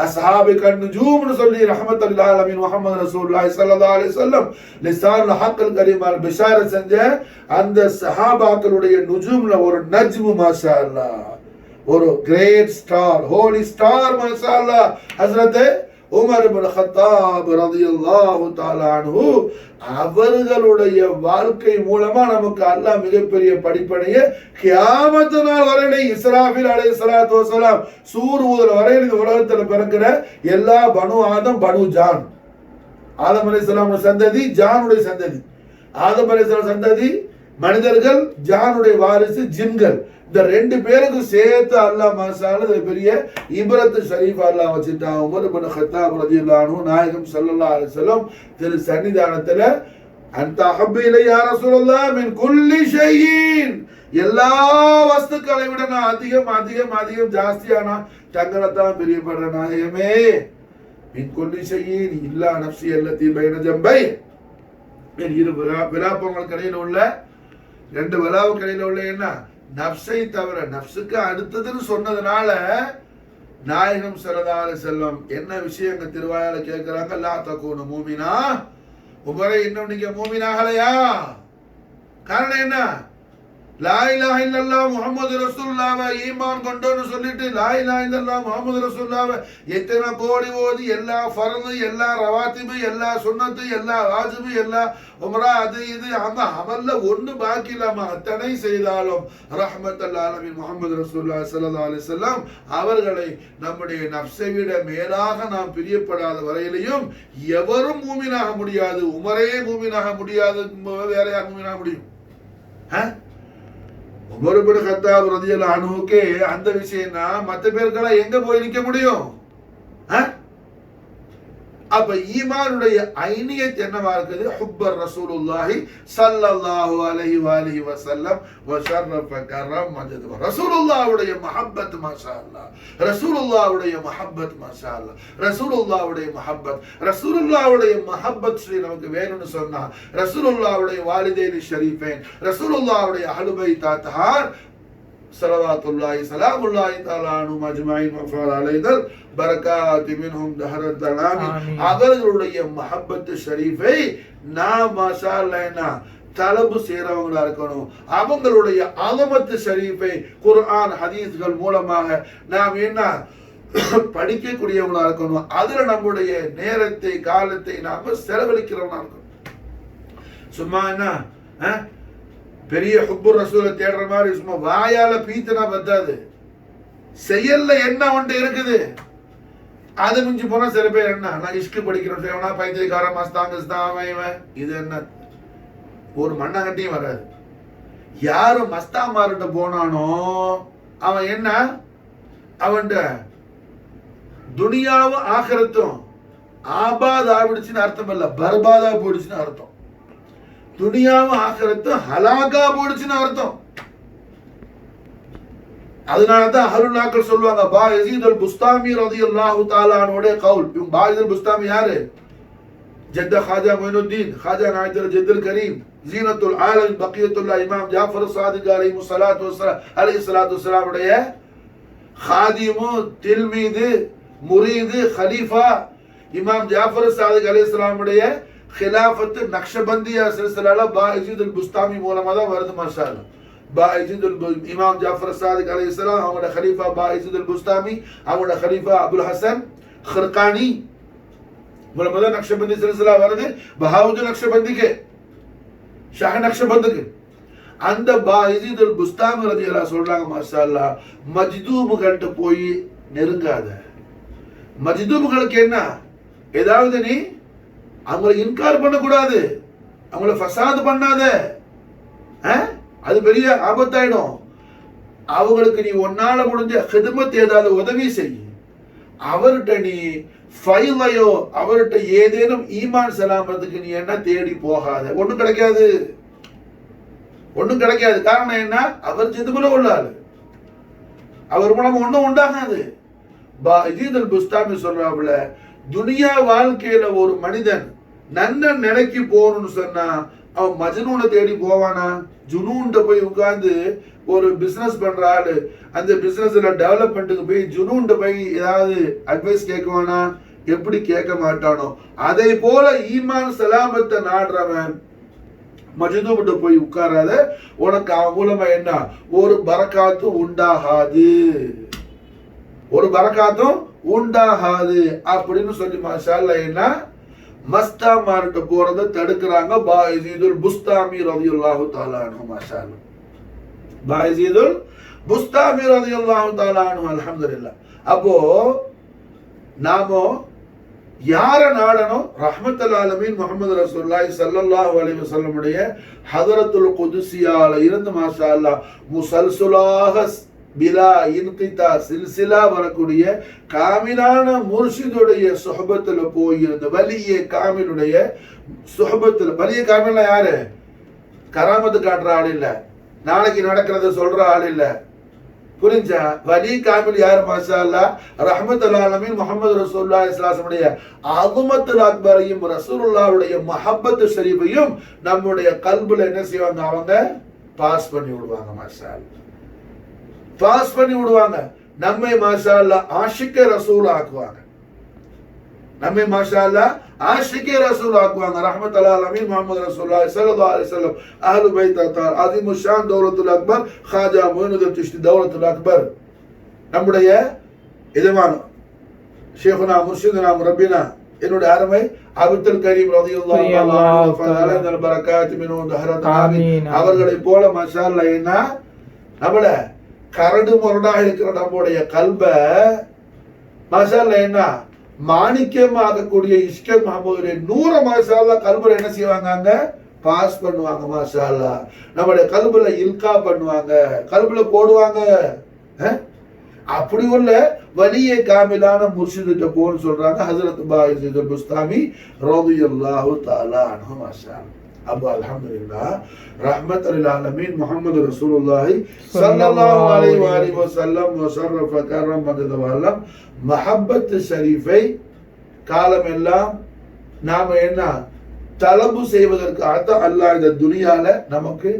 அஸ்ஹாபு கன்னுஜூம்னு சொல்லி ரஹ்மத்துல் ஆலமீன் முஹம்மது ரசூலுல்லாஹி ஸல்லல்லாஹு அலைஹி வஸல்லம் லிசானுல் ஹக்கல் கரீமால் பிஷாரத் செஞ்ச அந்த சஹாபாக்களுடைய நுஜூம்ல ஒரு நஜ்மு மாஷா அல்லாஹ், ஒரு கிரேட் ஸ்டார், ஹோலி ஸ்டார் மாஷா அல்லாஹ் ஹஜ்ரத் உமர் இப்னு கத்தாப் ரலியல்லாஹு தஆலா அன்ஹு. அவர்களுடைய வாழ்க்கை மூலமா நமக்கு அல்லாஹ் மிகப்பெரிய படிப்பனையை கியாமத் நாள் வரையிலே இஸ்ராஃபில் அலைஹிஸ்ஸலாத்து வஸலாம் சூர் ஊதுற வரையில இந்த உலகத்துல பிறக்கிற எல்லா பனு ஆதம் பனு ஜான், ஆதம் அலைஹிஸ்ஸலாம் சந்ததி, ஜானுடைய சந்ததி, ஆதம் அலைஹிஸ்ஸலாம் சந்ததி, மனிதர்கள், ஜானுடைய வாரிசு ஜின்கள். இந்த ரெண்டு பேருக்கு சேர்த்து அல்லாஹ் மாஷாஅல்லாஹ் பெரிய இப்ரத் ஷரீஃப் அல்லாஹ் வச்சிட்டான். உமர் இப்னு கத்தாப் ரலியல்லாஹு அன்ஹு நாயகம் ஸல்லல்லாஹு அலைஹி வஸல்லம் திரு சன்னிதானத்துல அந்த அஹப்பு இலைய யா ரசூலல்லாஹ் மின் குல்லி ஷைஇன், எல்லா வஸ்துக்களை விட நான் அதிகம் அதிகம் அதிகம் ஜாஸ்தியான தங்களைத்தான் பிரியப்படுற நாயகமே. மின் குல்லி ஷைஇன் இல்லா நஃப்ஸி அல்லதி பைன ஜம்பை, இரு விலாப்பங்களுக்கு இடையில உள்ள ரெண்டு விலாவுக்கு இடையில உள்ள என்ன நப்சை தவிர, நப்சுக்கு அடுத்ததுன்னு சொன்னதுனால நாயகம் ஸல்லல்லாஹு அலைஹி வஸல்லம் என்ன விஷயங்க திருவாயால கேட்கிறாங்க, லா தகூனு மூமினா, உமரே இன்னும் நீங்க மூமினாகலையா? காரணம் என்ன? லா இலாஹ இல்லல்லாஹ் முஹம்மது ரசூலுல்லாஹ் ஈமான் கொண்டோன்னு சொல்லிட்டு லா இலாஹ இல்லல்லாஹ் முஹம்மது ரசூலுல்லாஹ் எத்தனை கோடி ஓதி எல்லா ஃபர்து, எல்லா ரவாத்திபு, எல்லா சுன்னத்து, எல்லா வாஜிபு, எல்லா உம்ரா, அது இது அந்த அமல்ல ஒண்ணு பாக்கி இல்லாம அத்தனை செய்தாலும் ரஹ்மத்துல் ஆலமீன் முஹம்மது ரசூலுல்லாஹ் ஸல்லல்லாஹு அலைஹி வஸல்லம் அவர்களை நம்முடைய நஃப்ஸை விட மேலாக நாம் பிரியப்படாத வரையிலையும் எவரும் மூமினாக முடியாது. உமரே மூமினாக முடியாது, வேற யார் மூமினாக முடியும்? உமர் இப்னு கத்தாப் ரலியல்லாஹு அன்ஹுக்கே அந்த விஷயம்னா மற்ற பேருக்கெல்லாம் எங்க போய் நிக்க முடியும்? அப்ப ஈமானுடைய ஐனியத் என்னவா இருக்குது? ஹுப்பர் ரசூலுல்லாஹி ஸல்லல்லாஹு அலைஹி வஆலிஹி வஸல்லம் வ ஷர்ரஃப கரம் மஜத். ரசூலுல்லாஹ்வுடைய மஹப்பத் மாஷாஅல்லாஹ், ரசூலுல்லாஹ்வுடைய மஹப்பத் மாஷாஅல்லாஹ், ரசூலுல்லாஹ்வுடைய மஹப்பத், ரசூலுல்லாஹ்வுடைய மஹப்பத் ஸ்ரீ நமக்கு வேணும்னு சொன்னா ரசூலுல்லாஹ்வுடைய வாலிதைன் ஷரீஃபைன், ரசூலுல்லாஹ்வுடைய அஹ்லு பைத் அத்ஹார் ஸலவாத்துல்லாஹி ஸலாமுல்லாஹி தஆலா அன்ஹும் அஜ்மஈன் வ ஃபஅல் அலைஹில் பரக்காத் மின்ஹும் தஹரத் தலாமி, அவர்களுடைய மஹப்பத் ஷரீஃபை நாம் மாஷாஅல்லாஹ் தலபு செய்றவங்களா இருக்கணும். அவங்களுடைய அலமத் ஷரீஃபை குர்ஆன் ஹதீஸ்கள் மூலமாக நாம் என்ன படிக்கக்கூடியவங்களா இருக்கணும். அதுல நம்முடைய நேரத்தை காலத்தை நாம செலவழிக்கிறவங்களா இருக்கணும். சும்மா என்ன பெரிய ஹுப்பு ரசூலை தேடுற மாதிரி சும்மா வாயால பீத்தனா பத்தாது, செயல்ல என்ன ஒன்று இருக்குது. அது மிஞ்சி போனா சில பேர் என்ன நான் இஷ்கு படிக்கிறேன் பைத்தியக்கார மஸ்தாங்க இது என்ன ஒரு மண்ணகட்டியும் வராது. யாரு மஸ்தாமார்கிட்ட போனானோ அவன் என்ன அவன்கிட்ட துனியாவும் ஆகிரத்தும் ஆபாத் ஆவிடுச்சுன்னு அர்த்தம் இல்ல, பர்பாதா போயிடுச்சுன்னு அர்த்தம். துனியாவும் ஆகிரத்தும் ஹலாகா போயிடுச்சுன்னு அர்த்தம். அதனாலதான் அஹ்லுல்லாக்கள் சொல்லுவாங்க பா யஸீத் அல் புஸ்தாமி ரலியல்லாஹு தஆலா அன்ஹுடைய கவுல். இவங்க பா யஸீத் அல் புஸ்தாமி யாரு? ஜத்த खाजा मोइनुद्दीन खाजा नाइदर जद्दुल करीम ஜீனத்துல் ஆலம் பக்கியத்துல்லாஹ் இமாம் ஜாஃபர் சாதிக் அலைஹி ஸலாத்து வஸலாம் உடைய खादिमு தில்மீது முரீது खलीफा இமாம் ஜாஃபர் சாதிக் அலைஹிஸ்ஸலாம் உடைய खिलाफत நக்ஷபந்தியா சில்சிலால பா யஸீத் அல் புஸ்தாமி மூலமா தான் வருது மாஷாஅல்லாஹ். பா யஸீத் அல் இமாம் ஜாஃபர் சாதிக் அலைஹிஸ்ஸலாம் அவங்களோட खलीफा பா யஸீத் அல் புஸ்தாமி, அவங்களோட खलीफा அபுல் ஹசன் खरकानी மூலமா தான் நக்ஷபந்தி சில்சிலா வருது. பஹாவுதீன் நக்ஷபந்திக்கு ஷாஹ் நக்ஷபந்துக்கு அந்த பா யஸீத் அல் புஸ்தாமி ரலியல்லாஹு சொல்றாங்க மாஷாஅல்லாஹ், மஜ்தூபுகள்ட்ட போய் நெருங்காத. மஜ்தூபுகளுக்கு என்ன ஏதாவது நீ அவங்களை இன்கார் பண்ணக்கூடாது, அவங்கள ஃபசாத் பண்ணாத, அது பெரிய ஆபத்தாயிடும். அவங்களுக்கு நீ ஒன்னால முடிஞ்ச ஹிதமத் ஏதாவது உதவி செய். அவர்கிட்ட நீ ஃபைலையோ அவர்கிட்ட ஏதேனும் ஈமான் சலாமத்துக்கு நீ என்ன தேடி போகாத. ஒண்ணும் கிடைக்காது, ஒண்ணும் கிடைக்காது. காரணம் என்ன? அவர் ஜிதுபுல உள்ளாரு, அவர் மூலம் ஒண்ணும் உண்டாகாது. யஸீத் அல் புஸ்தாமி சொல்றாப்புல, துனியா வாழ்க்கையில ஒரு மனிதன் நன்ன நிலைக்கு போகணும்னு சொன்னா அவன் மஜ்னூனை தேடி போவானா? ஜுனூன்ட்ட போய் உட்கார்ந்து ஒரு பிசினஸ் பண்ற ஆளு அந்த பிசினஸ்ல டெவலப்மெண்ட்டுக்கு போய் ஜுனூன்ட்ட போய் ஏதாவது அட்வைஸ் கேட்குவானா? எப்படி கேட்க மாட்டானோ. அதே போல ஈமான் சலாமத்தை நாடுறவன் மஜ்னூன்ட்ட போய் உட்காராத, உனக்கு அவன் மூலமா என்ன ஒரு பரக்காத்தும் உண்டாகாது, ஒரு பரக்காத்தும் உண்டாகாது அப்படின்னு சொல்லி மாஷாஅல்லாஹ் என்ன மஸ்தாமார்கிட்ட போறதை தடுக்கிறாங்க பா யஸீத் அல் புஸ்தாமி ரலியல்லாஹு தஆலா அன்ஹு. மாஷாஅல்லாஹ் பா யஸீத் அல் புஸ்தாமி ரலியல்லாஹு தஆலா அன்ஹு. அல்ஹம்துலில்லாஹ். அப்போ நாம யார நாடனும் ரஹ்மத்துல் ஆலமீன் முஹம்மது ரசூலுல்லாஹி ஸல்லல்லாஹு அலைஹி வஸல்லம் உடைய ஹதரத்துல் குதுசியால இருந்து மாஷா அல்லாஹ் முசல்சுலாக பிலா இன்கிதா சில்சிலா வரக்கூடிய காமிலான முர்ஷிதுடைய சுஹபத்துல போயிருந்த வலிய காமிலுடைய சுஹபத்துல. வலிய காமில்னா யாரு? கராமத்து காட்டுற ஆள் இல்ல, நாளைக்கு நடக்கிறத சொல்ற ஆள் இல்ல. புரிஞ்சா? வலி காமில் யார் மாஷா அல்லாஹ் ரஹ்மத்துல் ஆலமீன் முஹம்மது ரசூலுல்லாஹி ஸல்லல்லாஹு அலைஹி வஸல்லம் உடைய அஸமத்துல் அக்பரையும் ரசூலுல்லாஹ்வுடைய மஹப்பத் ஷரீஃபையும் நம்முடைய கல்புல என்ன செய்வாங்க? அவங்க பாஸ் பண்ணி விடுவாங்க. மாஷா அல்லாஹ் பாஸ் பண்ணி விடுவாங்க. நம்மை மாஷா அல்லாஹ் ஆஷிக்க ரசூல் ஆக்குவாங்க. நம்மை மாஷா அல்லாஹ் ஆஷிக்க ரசூல் ஆக்குவாங்க. ரஹ்மத்துல் ஆலமீன் முஹம்மது ரசூலுல்லாஹி ஸல்லல்லாஹு அலைஹி வஸல்லம் அஹ்லு பைத் அத்தார் அஸீமு ஷான் தௌலத்துல் அக்பர் ஹாஜா முயினுதீன் சிஷ்தி தௌலத்துல் அக்பர் நம்முடைய எஜமான ஷேகுனா முர்ஷிதுனா முரப்பினா என்னுடைய அருமை அப்துல் கரீம் ரலியல்லாஹு தஆலா அன்ஹு பரக்காத் மினு தஹரத் ஆமீன் அவர்களை போல மாஷா அல்லாஹ் என்ன நம்மள கரடு முரடாக இருக்கிற நம்முடைய கல்ப மாஷா அல்லாஹ் என்ன மாணிக்கமாகக்கூடிய இஷ்கர் முஹம்மதுடைய நூற மாஷா அல்லாஹ் கல்புல என்ன செய்வாங்க? அங்க பாஸ் பண்ணுவாங்க. மாஷா அல்லாஹ் நம்முடைய கல்புல இல்கா பண்ணுவாங்க, கல்புல போடுவாங்க. அப்படி உள்ள வலிய காமிலான முர்ஷிதுட்ட போன்னு சொல்றாங்க ஹஜ்ரத் பாயிஸ் புஸ்தாமி ரலியல்லாஹு தஆலா அன்ஹு. மாஷா அல்லாஹ். அப்போ அல்ஹம்துலில்லாஹ் ரஹ்மத்துல் ஆலமீன் முஹம்மது ரசூலுல்லாஹி ஸல்லல்லாஹு அலைஹி வஸல்லம் வஸர்ரஃப கர்ரம் மதத வல்லம் மஹப்பத் ஷரீஃபை காலம் எல்லாம் நாம என்ன தலபு செய்வதற்காக அல்லாஹ் இந்த துனியால நமக்கு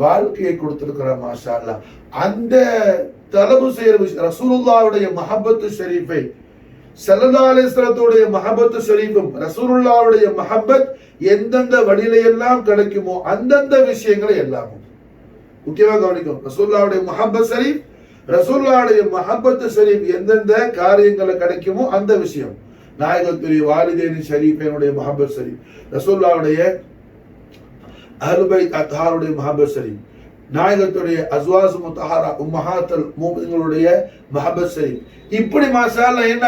வாழ்க்கையை கொடுத்திருக்கிறார். மாஷா அல்லாஹ் அந்த தலபு செய்யற ரசூலுல்லாஹ்வுடைய மஹப்பத் ஷரீஃபை ஸல்லல்லாஹு அலைஹி வஸல்லத்துடைய மஹப்பத் ஷரீஃபும் ரசூலுல்லாஹ்வுடைய மஹப்பத் எந்தெந்த வழியில எல்லாம் கிடைக்குமோ அந்தந்த விஷயங்களை எல்லாமும் முக்கியமாக கவனிக்கும். ரசூலுல்லாஹ்வுடைய மஹப்பத் ஷரீஃப் ரசூலுல்லாஹ்வுடைய மஹப்பத் ஷரீஃப் எந்தெந்த காரியங்களை கிடைக்குமோ அந்த விஷயம். நாயகத்துடைய வாலிதைன் ஷரீஃபினுடைய மஹப்பத் ஷரீஃப், ரசூலுல்லாஹ்வுடைய அஹ்லு பைத் அத்ஹாருடைய மஹப்பத் ஷரீஃப், நாயகத்துடைய அஸ்வாஸ் முத்தஹாரா உம்மஹாத்துல் முஃமினீன்களுடைய மஹப்பத் ஷரீஃப். இப்படி மாஷா அல்லாஹ் என்ன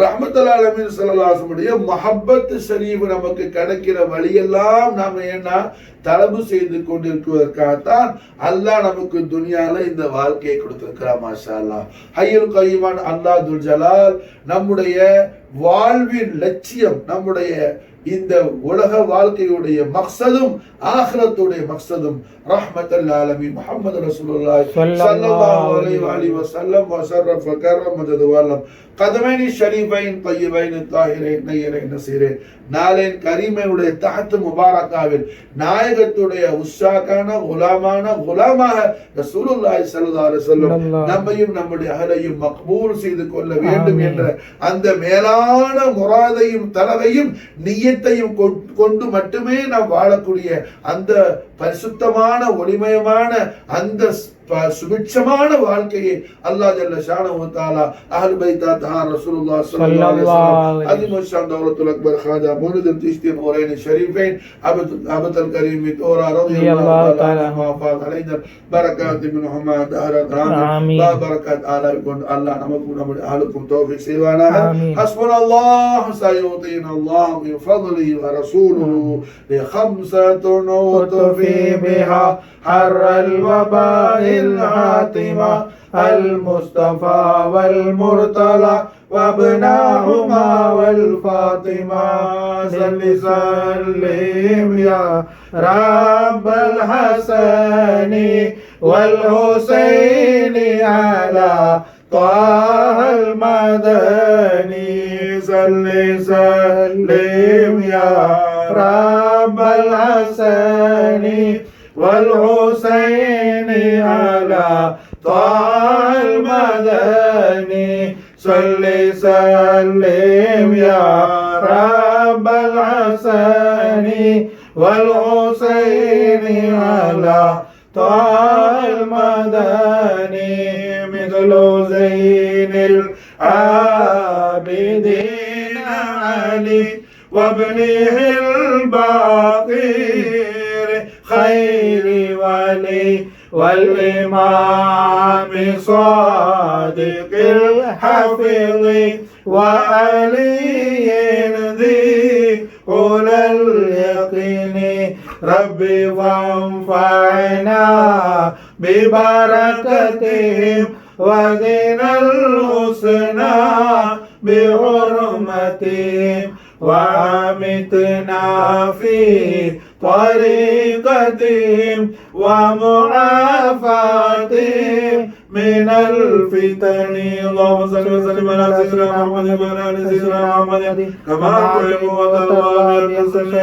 ரஹ்மத்துல் ஆலமீன் ஸல்லல்லாஹு அலைஹி வஸல்லம் மஹப்பத் ஷரீஃப் நமக்கு கிடைக்கிற வழியெல்லாம் நாம என்ன தலபு செய்து கொண்டிருப்பதற்காகத்தான் அல்லாஹ் நமக்கு துனியால இந்த வாழ்க்கையை கொடுத்திருக்கிறார். மாஷா அல்லாஹ் ஹய்யுல் கய்யூமான் அல்லாஹ் துல் ஜலால் நம்முடைய வாழ்வின் லட்சியம், நம்முடைய இந்த உலக வாழ்க்கையுடைய மக்சதும் ஆখিরাத்துடைய மக்சதும் ரஹ்மத்துல் ஆலமீன் முஹம்மது ரசூலுல்லாஹி ஸல்லல்லாஹு அலைஹி வஸல்லம் வஸர்ரஃப கர்ரம் மதத வல்லம் கதமைனி ஷரீஃபைன் தய்யிபைன் தாஹிரைன் நய்யிரைன் நஸீரைன் நாலைன் கரீமையுடைய தஹத் முபாரக்காவில் நாயகத்துடைய உஸ்ஸாகான குலாமாக ரசூலுல்லாஹி ஸல்லல்லாஹு அலைஹி வஸல்லம் நம்மையும் நம்முடைய அஹலையும் மக்பூல் செய்து கொள்ள வேண்டும் என்ற அந்த மேலான முராதையும் தலவையும் நியத்தையும் கொண்டு மட்டுமே நாம் வாழக்கூடிய அந்த பரிசுத்தமான ஒளிமயமான அந்த சுபிட்சமான வாழ்க்கையை அல்லாஹ் ஜல்ல ஷானஹு வ தஆலா அஹ்லு பைத் அத்ஹார் ரசூலுல்லாஹி ஸல்லல்லாஹு அலைஹி வஸல்லம் அஸீமு ஷான் தௌலத்துல் அக்பர் ஹாஜா முயினுதீன் சிஷ்தி நூரைன் ஷரீஃபைன் அப்துல் கரீம் தௌரா ரலியல்லாஹு தஆலா வஃபாத் அலைஹி பரக்காத் மின் முஹம்மத் அஹ்ரத் ஆமீன் பரக்காத் ஆலக்கும் அல்லாஹ் நமக்கும் நம்முடைய அஹலுக்கும் தௌஃபீக் செய்வானாக. ஹஸ்புனல்லாஹு சயூதீனல்லாஹு மின் ஃபضலிஹி வ ரசூலுஹு லி خمسة نطفي بها حر الوباء العاتمة المصطفى والمرتضى وابناهما والفاطمة صل سلم يا رب الحسن والحسين على طه المدني صل سلم يا رب الحسن والحسين على طه المدني صل سلم يا رب الحسن والحسين على طه المدني مثل زين العابدين علي وابنه الباقر خير ولي والإمام صادق الحفظ وعلي ذي أولى اليقين ربي فانفعنا ببركتهم وزنا الحسنى بحرمتهم وأمتنا في طريقتهم ومعافاتهم من الفتن. اللهم صل وسلم على سيدنا محمد وعلى آل سيدنا محمد كما تحب وترضى.